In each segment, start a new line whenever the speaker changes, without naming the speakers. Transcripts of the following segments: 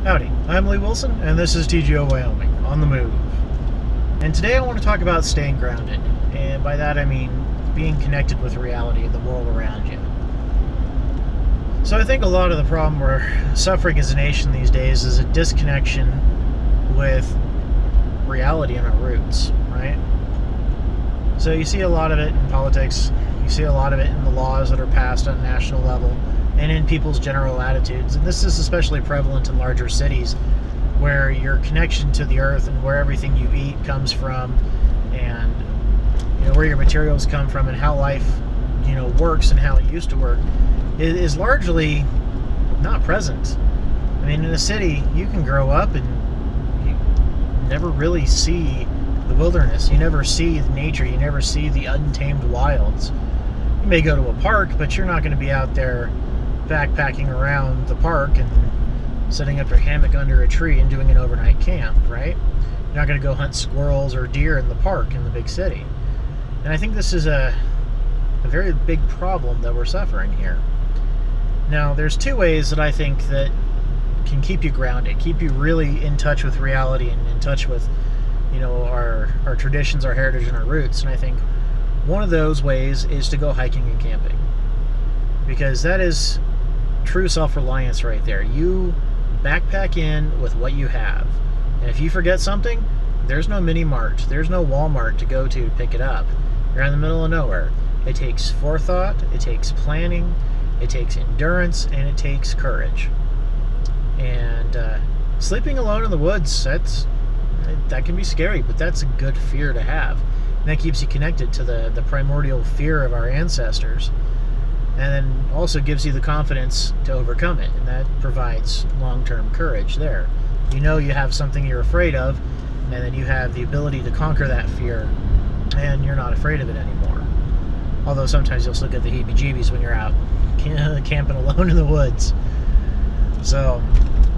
Howdy, I'm Lee Wilson, and this is TGO Wyoming, on the move. And today I want to talk about staying grounded, and by that I mean being connected with reality and the world around you. So I think a lot of the problem we're suffering as a nation these days is a disconnection with reality and our roots, right? So you see a lot of it in politics, you see a lot of it in the laws that are passed on a national level, and in people's general attitudes. And this is especially prevalent in larger cities where your connection to the earth and where everything you eat comes from, and where your materials come from, and how life works and how it used to work is largely not present. I mean, in a city you can grow up and you never really see the wilderness, you never see nature, you never see the untamed wilds. You may go to a park, but you're not going to be out there backpacking around the park and setting up your hammock under a tree and doing an overnight camp, right? You're not going to go hunt squirrels or deer in the park in the big city. And I think this is a very big problem that we're suffering here. Now, there's two ways that I think that can keep you grounded, keep you really in touch with reality and in touch with our traditions, our heritage, and our roots. And I think one of those ways is to go hiking and camping, because that is true self-reliance right there. You backpack in with what you have, and if you forget something, there's no mini mart, there's no Walmart to go to pick it up. You're in the middle of nowhere. It takes forethought, it takes planning, it takes endurance, and it takes courage. And sleeping alone in the woods, that can be scary, but that's a good fear to have, and that keeps you connected to the primordial fear of our ancestors. And then also gives you the confidence to overcome it, and that provides long-term courage there. You have something you're afraid of, and then you have the ability to conquer that fear, and you're not afraid of it anymore. Although sometimes you'll still get the heebie-jeebies when you're out camping alone in the woods. So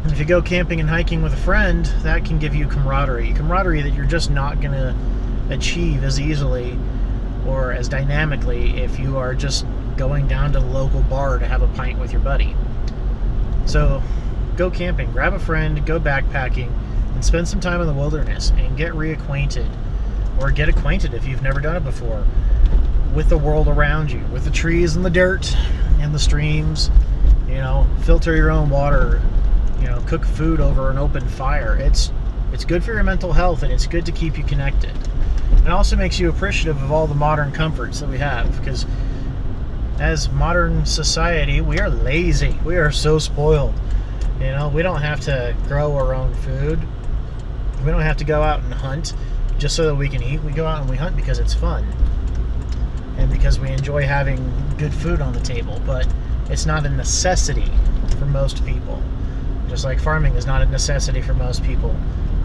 if you go camping and hiking with a friend, that can give you camaraderie that you're just not going to achieve as easily or as dynamically if you are just going down to the local bar to have a pint with your buddy. So go camping, grab a friend, go backpacking, and spend some time in the wilderness and get reacquainted, or get acquainted if you've never done it before, with the world around you, with the trees and the dirt and the streams. Filter your own water, cook food over an open fire. It's good for your mental health, and it's good to keep you connected. It also makes you appreciative of all the modern comforts that we have, because as modern society, we are lazy. We are so spoiled. We don't have to grow our own food. We don't have to go out and hunt just so that we can eat. We go out and we hunt because it's fun, and because we enjoy having good food on the table. But it's not a necessity for most people. Just like farming is not a necessity for most people.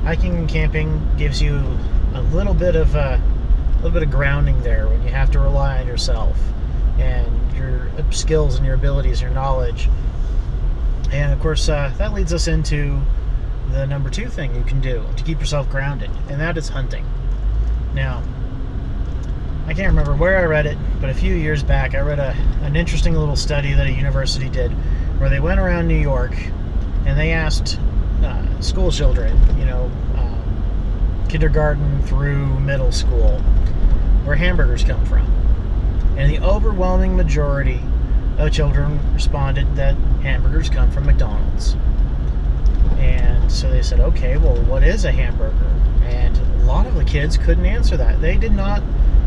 Hiking and camping gives you a little bit of grounding there when you have to rely on yourself and your skills and your abilities, your knowledge. And of course, that leads us into the number two thing you can do to keep yourself grounded, and that is hunting. Now, I can't remember where I read it, but a few years back I read an interesting little study that a university did, where they went around New York and they asked school children, kindergarten through middle school, where hamburgers come from. And the overwhelming majority of children responded that hamburgers come from McDonald's. And so they said, okay, well, what is a hamburger? And a lot of the kids couldn't answer that. They did not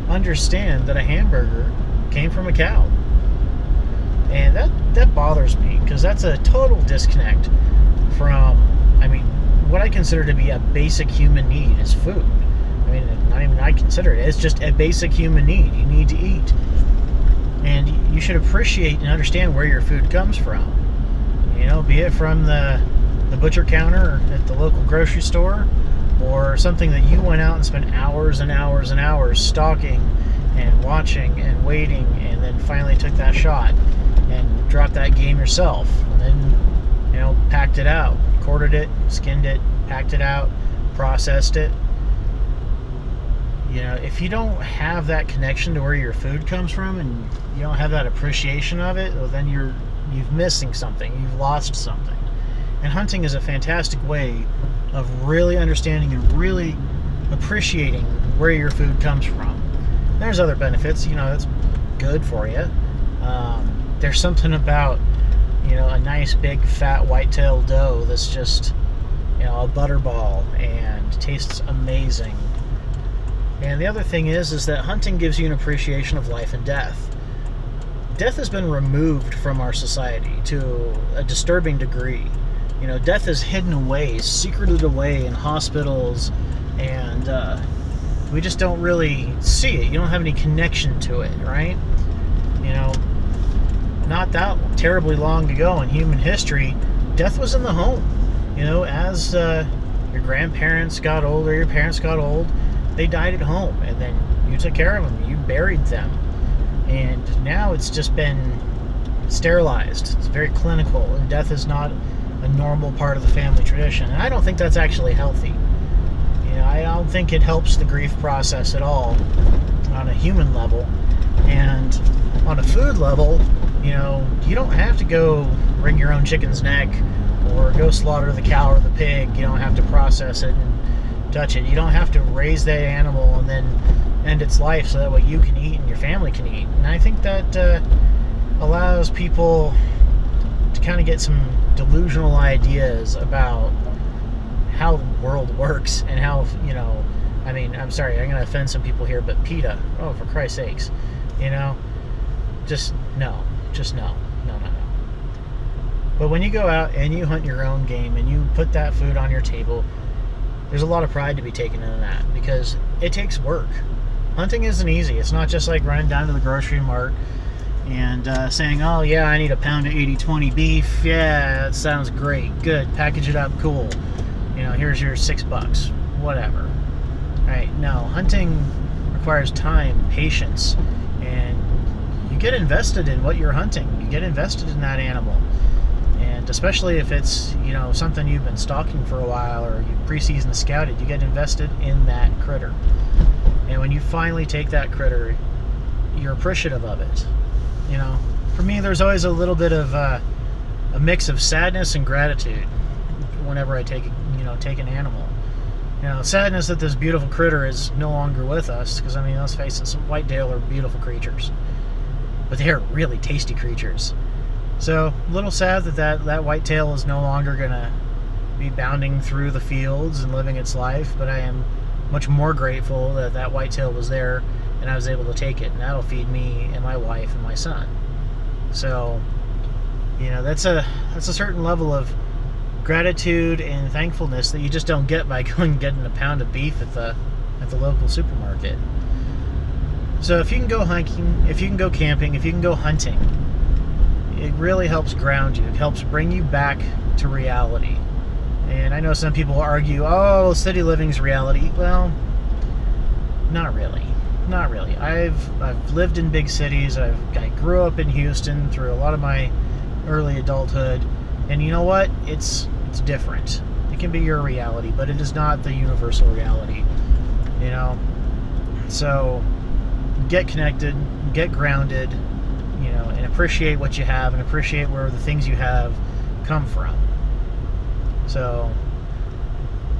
understand that a hamburger came from a cow. And that bothers me, because that's a total disconnect from, what I consider to be a basic human need is food. Not even I consider it. It's just a basic human need. You need to eat. And you should appreciate and understand where your food comes from. Be it from the butcher counter at the local grocery store, or something that you went out and spent hours and hours and hours stalking and watching and waiting, and then finally took that shot and dropped that game yourself, and then packed it out, quartered it, skinned it, packed it out, processed it. If you don't have that connection to where your food comes from, and you don't have that appreciation of it, well, then you've missing something. You've lost something. And hunting is a fantastic way of really understanding and really appreciating where your food comes from. There's other benefits, it's good for you. There's something about, a nice big fat whitetail doe that's just, a butterball and tastes amazing. And the other thing is that hunting gives you an appreciation of life and death. Death has been removed from our society to a disturbing degree. Death is hidden away, secreted away in hospitals, and we just don't really see it. You don't have any connection to it, right? Not that terribly long ago in human history, death was in the home. As your grandparents got older, your parents got old, they died at home, and then you took care of them, you buried them. And now it's just been sterilized. It's very clinical, and death is not a normal part of the family tradition. And I don't think that's actually healthy. I don't think it helps the grief process at all on a human level. And on a food level, you don't have to go wring your own chicken's neck or go slaughter the cow or the pig. You don't have to process it and touch it. You don't have to raise that animal and then end its life so that way you can eat and your family can eat. And I think that allows people to kind of get some delusional ideas about how the world works and how, I'm sorry, I'm going to offend some people here, but PETA, oh, for Christ's sakes, just no. But when you go out and you hunt your own game and you put that food on your table, there's a lot of pride to be taken in that, because it takes work. Hunting isn't easy. It's not just like running down to the grocery mart and saying, oh yeah, I need a pound of 80/20 beef. Yeah, that sounds great. Good. Package it up. Cool. Here's your $6. Whatever. Right? No, hunting requires time, patience, and you get invested in what you're hunting. You get invested in that animal. And especially if it's, something you've been stalking for a while or you pre-season scouted, you get invested in that critter. And when you finally take that critter, you're appreciative of it. For me, there's always a little bit of a mix of sadness and gratitude whenever I take an animal. Sadness that this beautiful critter is no longer with us, because let's face it, some whitetail are beautiful creatures, but they are really tasty creatures. So a little sad that whitetail is no longer gonna be bounding through the fields and living its life, but I am much more grateful that whitetail was there and I was able to take it, and that'll feed me and my wife and my son. So that's a certain level of gratitude and thankfulness that you just don't get by going and getting a pound of beef at the local supermarket. So if you can go hiking, if you can go camping, if you can go hunting, it really helps ground you. It helps bring you back to reality. And I know some people argue, oh, city living's reality. Well, not really. Not really. I've lived in big cities. I grew up in Houston through a lot of my early adulthood. And you know what? It's different. It can be your reality, but it is not the universal reality. So get connected, get grounded, and appreciate what you have and appreciate where the things you have come from. So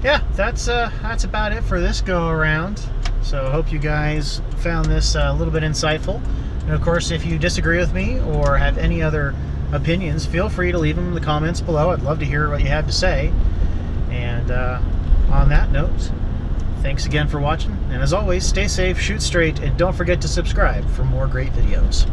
yeah, that's about it for this go around. So I hope you guys found this a little bit insightful. And of course, if you disagree with me or have any other opinions, feel free to leave them in the comments below. I'd love to hear what you have to say. And on that note, thanks again for watching. And as always, stay safe, shoot straight, and don't forget to subscribe for more great videos.